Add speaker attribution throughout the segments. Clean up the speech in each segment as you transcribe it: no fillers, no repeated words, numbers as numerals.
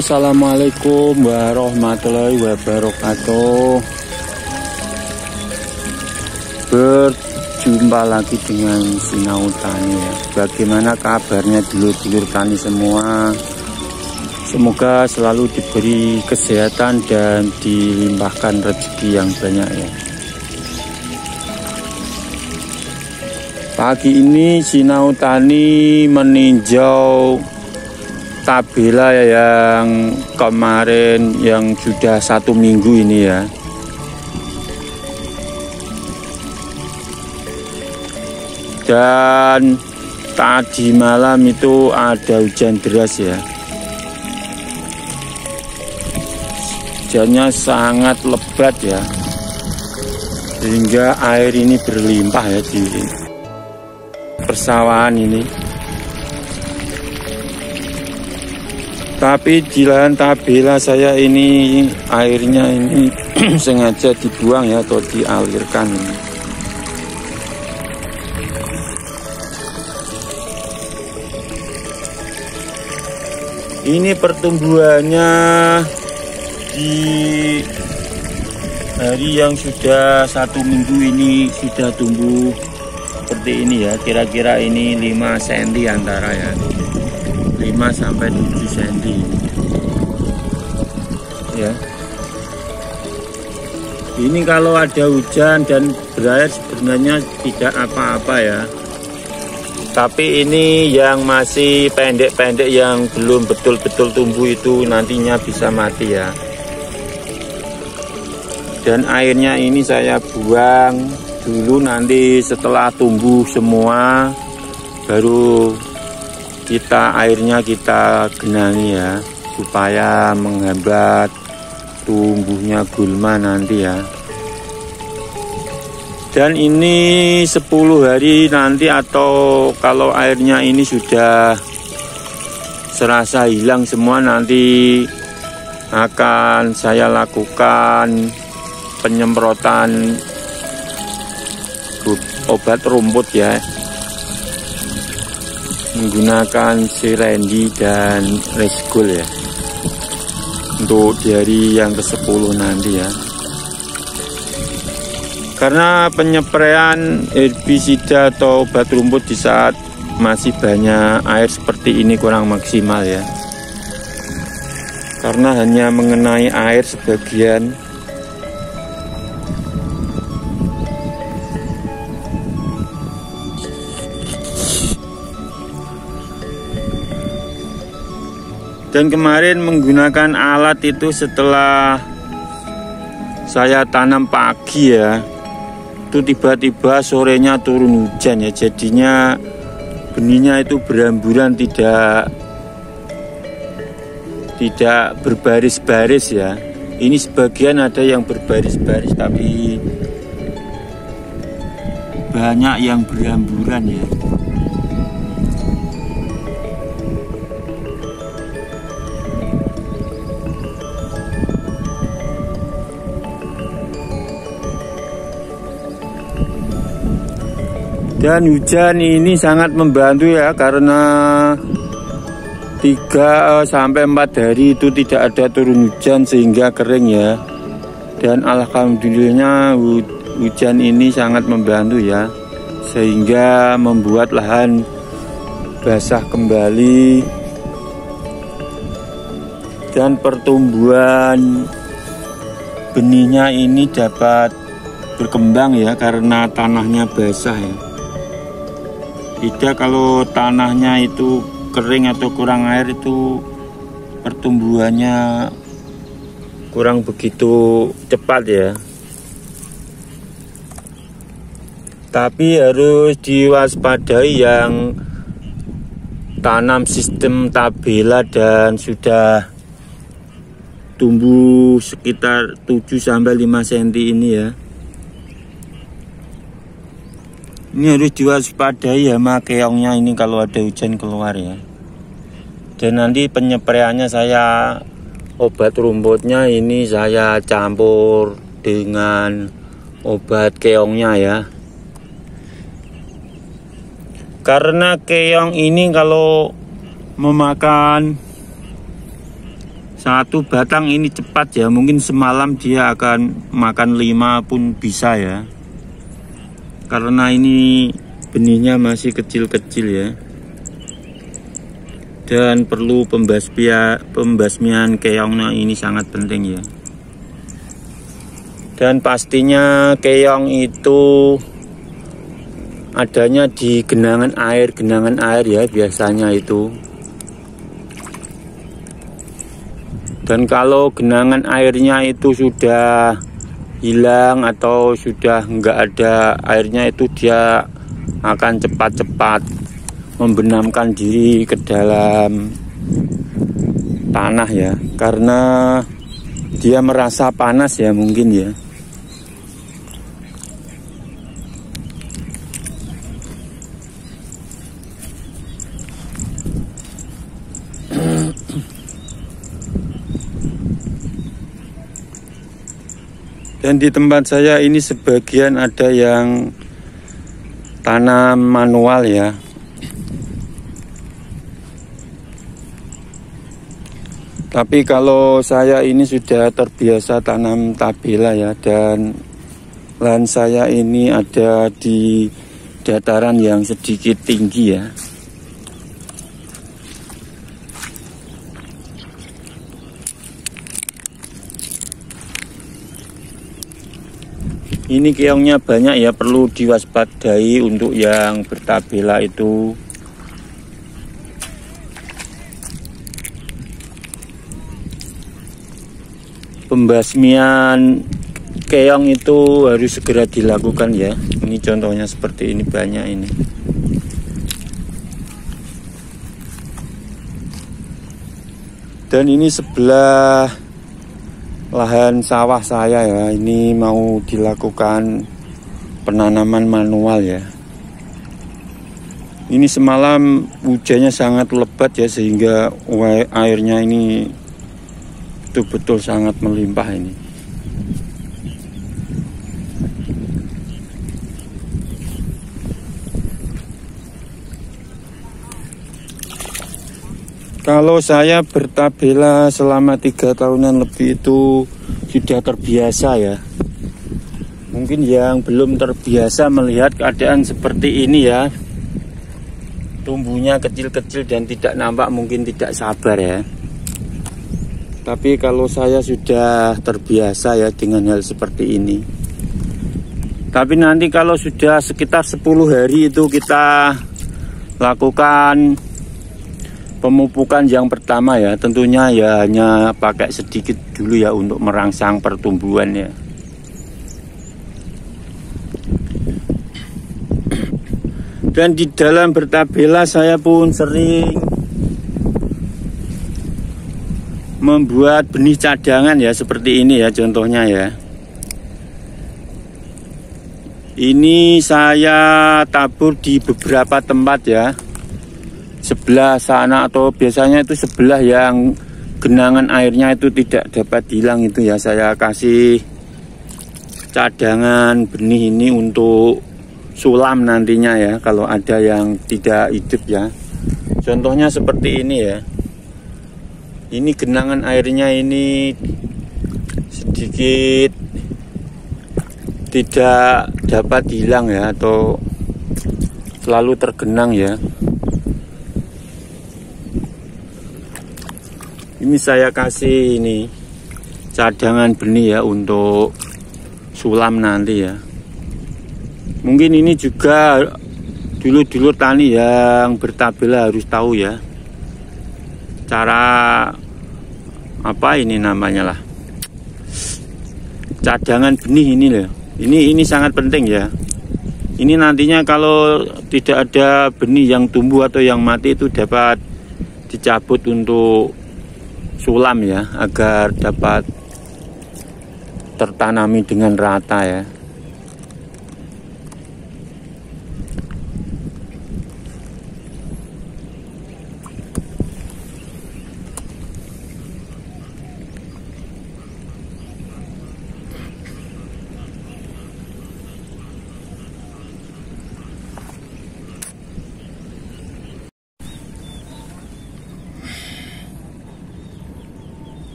Speaker 1: Assalamualaikum warahmatullahi wabarakatuh. Berjumpa lagi dengan Sinau Tani ya. Bagaimana kabarnya dulur-dulur tani semua? Semoga selalu diberi kesehatan dan dilimpahkan rezeki yang banyak ya. Pagi ini Sinau Tani meninjau tabela yang kemarin yang sudah 1 minggu ini ya. Dan tadi malam itu ada hujan deras ya. Hujannya sangat lebat ya, sehingga air ini berlimpah ya di persawahan ini. Tapi di lahan tabela saya ini airnya ini sengaja dibuang ya, atau dialirkan. Ini pertumbuhannya di hari yang sudah 1 minggu ini sudah tumbuh seperti ini ya. Kira-kira ini 5 cm antara ya, 5 sampai 7 cm ya. Ini kalau ada hujan dan berair sebenarnya tidak apa-apa ya, tapi ini yang masih pendek-pendek yang belum betul-betul tumbuh itu nantinya bisa mati ya. Dan airnya ini saya buang dulu, nanti setelah tumbuh semua baru airnya kita genangi ya, supaya menghambat tumbuhnya gulma nanti ya. Dan ini 10 hari nanti, atau kalau airnya ini sudah serasa hilang semua, nanti akan saya lakukan penyemprotan obat rumput ya, menggunakan Sirendi dan Resgul ya, untuk di hari yang ke-10 nanti ya. Karena penyepraian herbisida atau obat rumput di saat masih banyak air seperti ini kurang maksimal ya, karena hanya mengenai air sebagian. Dan kemarin menggunakan alat itu setelah saya tanam pagi ya, itu tiba-tiba sorenya turun hujan ya, jadinya benihnya itu beramburan, tidak berbaris-baris ya. Ini sebagian ada yang berbaris-baris, tapi banyak yang beramburan ya. Dan hujan ini sangat membantu ya, karena 3 sampai 4 hari itu tidak ada turun hujan sehingga kering ya. Dan alhamdulillahnya hujan ini sangat membantu ya, sehingga membuat lahan basah kembali dan pertumbuhan benihnya ini dapat berkembang ya, karena tanahnya basah ya. Tidak kalau tanahnya itu kering atau kurang air, itu pertumbuhannya kurang begitu cepat ya. Tapi harus diwaspadai yang tanam sistem tabela dan sudah tumbuh sekitar 7 sampai 5 cm ini ya. Ini harus diwaspadai sama keongnya ini kalau ada hujan keluar ya. Dan nanti penyepraiannya saya, obat rumputnya ini saya campur dengan obat keongnya ya. Karena keong ini kalau memakan Satu batang ini cepat ya, mungkin semalam dia akan makan 5 pun bisa ya. Karena ini benihnya masih kecil-kecil ya. Dan perlu pembasmian keongnya ini sangat penting ya. Dan pastinya keong itu adanya di genangan air ya biasanya itu. Dan kalau genangan airnya itu sudah hilang atau sudah enggak ada airnya, itu dia akan cepat-cepat membenamkan diri ke dalam tanah ya, karena dia merasa panas ya mungkin ya. Dan di tempat saya ini sebagian ada yang tanam manual ya. Tapi kalau saya ini sudah terbiasa tanam tabela ya, dan lahan saya ini ada di dataran yang sedikit tinggi ya. Ini keongnya banyak ya, perlu diwaspadai untuk yang bertabela itu. Pembasmian keong itu harus segera dilakukan ya. Ini contohnya seperti ini, banyak ini. Dan ini sebelah lahan sawah saya ya, ini mau dilakukan penanaman manual ya. Ini semalam hujannya sangat lebat ya, sehingga airnya ini betul-betul sangat melimpah ini. Kalau saya bertabela selama 3 tahunan lebih itu sudah terbiasa ya. Mungkin yang belum terbiasa melihat keadaan seperti ini ya, tumbuhnya kecil-kecil dan tidak nampak, mungkin tidak sabar ya. Tapi kalau saya sudah terbiasa ya dengan hal seperti ini. Tapi nanti kalau sudah sekitar 10 hari itu kita lakukan pemupukan yang pertama ya, tentunya ya hanya pakai sedikit dulu ya untuk merangsang pertumbuhan ya. Dan di dalam bertabela saya pun sering membuat benih cadangan ya, seperti ini ya contohnya ya. Ini saya tabur di beberapa tempat ya, sebelah sana atau biasanya itu sebelah yang genangan airnya itu tidak dapat hilang itu ya, saya kasih cadangan benih ini untuk sulam nantinya ya, kalau ada yang tidak hidup ya. Contohnya seperti ini ya. Ini genangan airnya ini sedikit tidak dapat hilang ya, atau selalu tergenang ya. Ini saya kasih ini cadangan benih ya untuk sulam nanti ya. Mungkin ini juga dulur-dulur tani yang bertabela harus tahu ya, cara apa ini namanya lah, cadangan benih ini loh. Ini sangat penting ya. Ini nantinya kalau tidak ada benih yang tumbuh atau yang mati itu dapat dicabut untuk sulam ya, agar dapat tertanami dengan rata ya.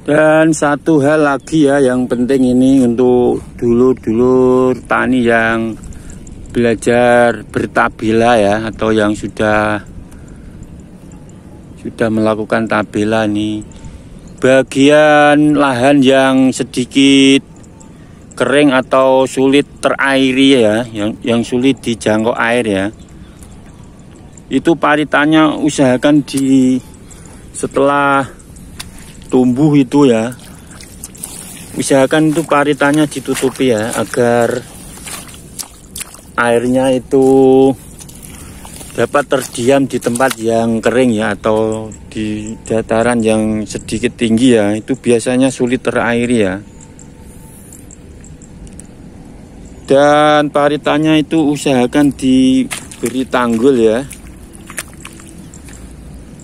Speaker 1: Dan satu hal lagi ya yang penting ini untuk dulur-dulur tani yang belajar bertabela ya, atau yang sudah melakukan tabela nih. Bagian lahan yang sedikit kering atau sulit terairi ya, yang sulit dijangkau air ya, itu paritannya usahakan setelah tumbuh itu ya, usahakan itu paritannya ditutupi ya, agar airnya itu dapat terdiam di tempat yang kering ya, atau di dataran yang sedikit tinggi ya, itu biasanya sulit terairi ya. Dan paritannya itu usahakan diberi tanggul ya,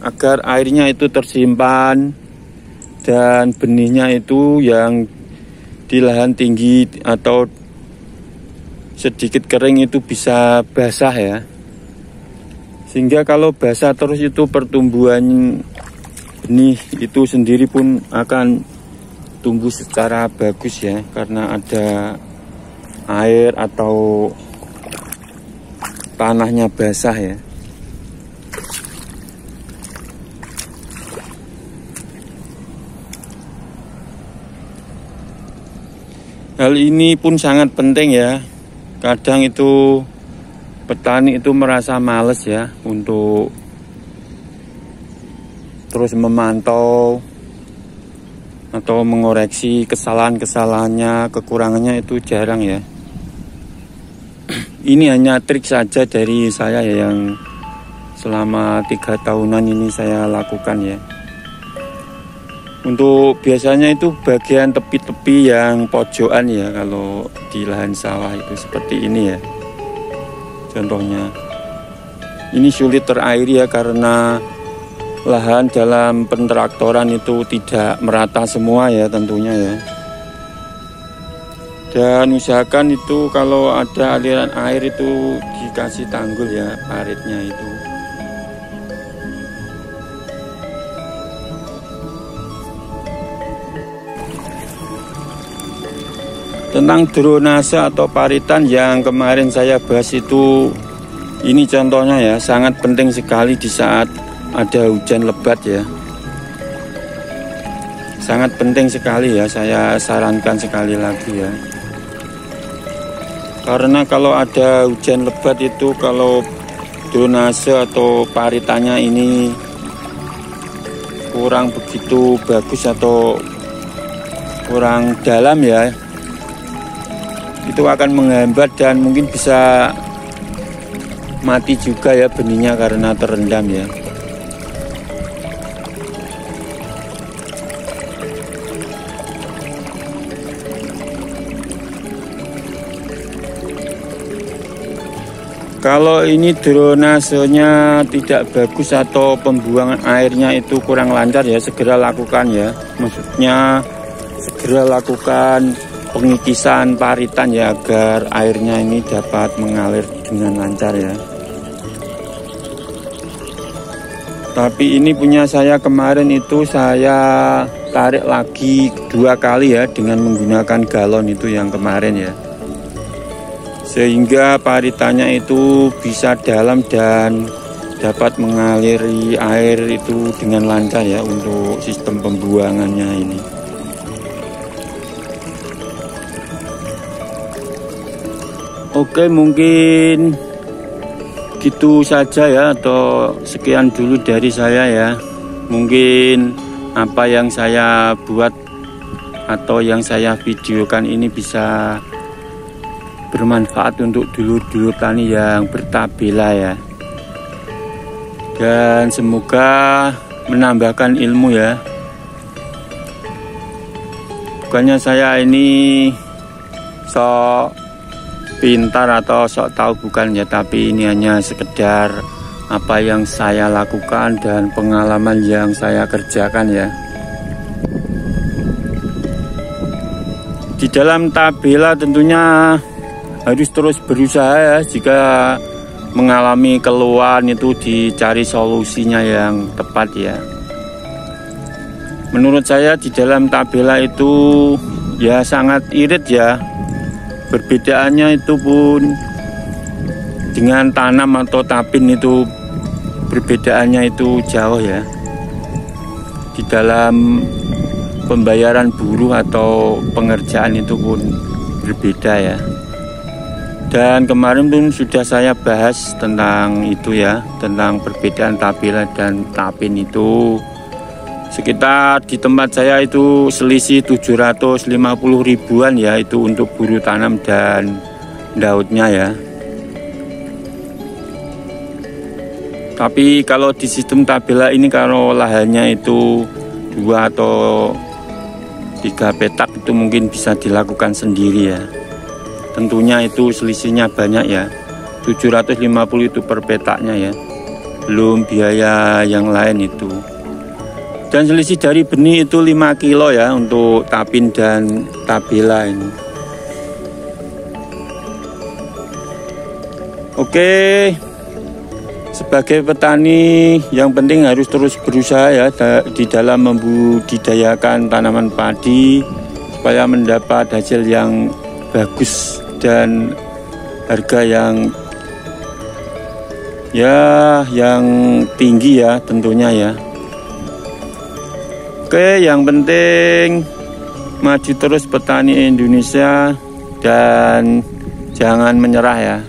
Speaker 1: agar airnya itu tersimpan, dan benihnya itu yang di lahan tinggi atau sedikit kering itu bisa basah ya. Sehingga kalau basah terus itu pertumbuhan benih itu sendiri pun akan tumbuh secara bagus ya, karena ada air atau tanahnya basah ya. Hal ini pun sangat penting ya. Kadang itu petani itu merasa males ya untuk terus memantau atau mengoreksi kesalahan-kesalahannya, kekurangannya itu jarang ya. Ini hanya trik saja dari saya ya, yang selama 3 tahunan ini saya lakukan ya. Untuk biasanya itu bagian tepi-tepi yang pojokan ya, kalau di lahan sawah itu seperti ini ya. Contohnya ini sulit terairi ya, karena lahan dalam pentraktoran itu tidak merata semua ya tentunya ya. Dan usahakan itu kalau ada aliran air itu dikasih tanggul ya, paritnya itu. Tentang drenase atau paritan yang kemarin saya bahas itu, ini contohnya ya, sangat penting sekali di saat ada hujan lebat ya. Sangat penting sekali ya, saya sarankan sekali lagi ya. Karena kalau ada hujan lebat itu, kalau drenase atau paritannya ini kurang begitu bagus atau kurang dalam ya, itu akan menghambat dan mungkin bisa mati juga ya benihnya karena terendam ya. Kalau ini drenasenya tidak bagus atau pembuangan airnya itu kurang lancar ya, segera lakukan ya. Maksudnya segera lakukan pengikisan paritan ya, agar airnya ini dapat mengalir dengan lancar ya. Tapi ini punya saya kemarin itu saya tarik lagi 2 kali ya, dengan menggunakan galon itu yang kemarin ya, sehingga paritannya itu bisa dalam dan dapat mengaliri air itu dengan lancar ya, untuk sistem pembuangannya ini. Oke, mungkin gitu saja ya, atau sekian dulu dari saya ya. Mungkin apa yang saya buat atau yang saya videokan ini bisa bermanfaat untuk dulur-dulur tani yang bertabela ya. Dan semoga menambahkan ilmu ya. Bukannya saya ini sok pintar atau sok tahu, bukan ya, tapi ini hanya sekedar apa yang saya lakukan dan pengalaman yang saya kerjakan ya. Di dalam tabela tentunya harus terus berusaha ya. Jika mengalami keluhan itu dicari solusinya yang tepat ya. menurut saya di dalam tabela itu ya sangat irit ya. Perbedaannya itu pun dengan tanam atau tapin itu perbedaannya itu jauh ya. Di dalam pembayaran buruh atau pengerjaan itu pun berbeda ya. Dan kemarin pun sudah saya bahas tentang itu ya, tentang perbedaan tabela dan tapin itu. Sekitar di tempat saya itu selisih 750 ribuan ya, itu untuk buruh tanam dan daudnya ya. Tapi kalau di sistem tabela ini, kalau lahannya itu 2 atau 3 petak itu mungkin bisa dilakukan sendiri ya. Tentunya itu selisihnya banyak ya, 750 itu per petaknya ya, belum biaya yang lain itu. Dan selisih dari benih itu 5 kilo ya untuk tapin dan tabela ini. Oke, sebagai petani yang penting harus terus berusaha ya di dalam membudidayakan tanaman padi supaya mendapat hasil yang bagus dan harga yang tinggi ya tentunya ya. Oke, yang penting maju terus petani Indonesia dan jangan menyerah ya.